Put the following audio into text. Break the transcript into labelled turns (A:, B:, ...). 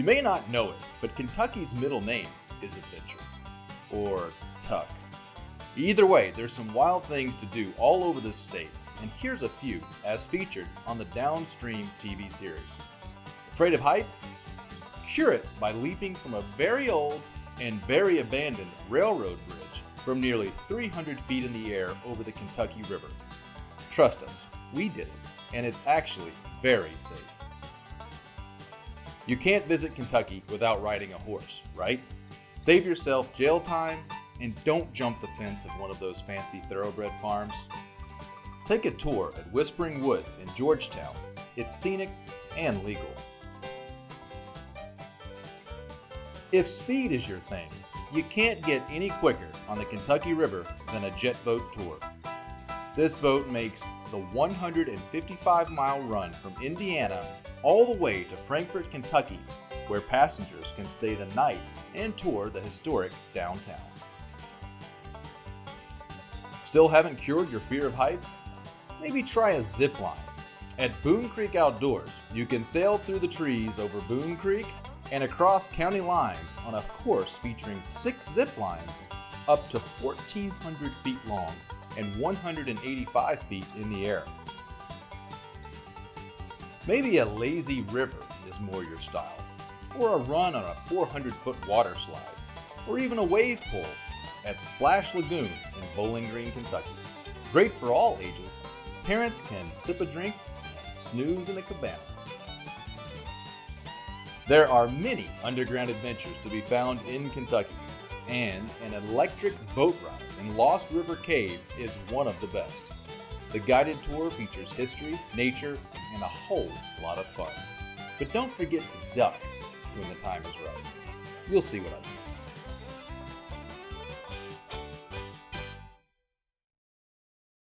A: You may not know it, but Kentucky's middle name is Adventure, or Tuck. Either way, there's some wild things to do all over this state, and here's a few as featured on the Downstream TV series. Afraid of heights? Cure it by leaping from a very old and very abandoned railroad bridge from nearly 300 feet in the air over the Kentucky River. Trust us, we did it, and it's actually very safe. You can't visit Kentucky without riding a horse, right? Save yourself jail time and don't jump the fence of one of those fancy thoroughbred farms. Take a tour at Whispering Woods in Georgetown. It's scenic and legal. If speed is your thing, you can't get any quicker on the Kentucky River than a Jetboat tour. This boat makes the 155-mile run from Indiana all the way to Frankfort, Kentucky, where passengers can stay the night and tour the historic downtown. Still haven't cured your fear of heights? Maybe try a zipline. At Boone Creek Outdoors, you can sail through the trees over Boone Creek and across county lines on a course featuring 6 zip lines up to 1,400 feet long and 185 feet in the air. Maybe a lazy river is more your style, or a run on a 400-foot water slide, or even a wave pool at Splash Lagoon in Bowling Green, Kentucky. Great for all ages. Parents can sip a drink and snooze in a cabana. There are many underground adventures to be found in Kentucky, and an electric boat ride in Lost River Cave is one of the best. The guided tour features history, nature, and a whole lot of fun. But don't forget to duck when the time is right. You'll see what I mean.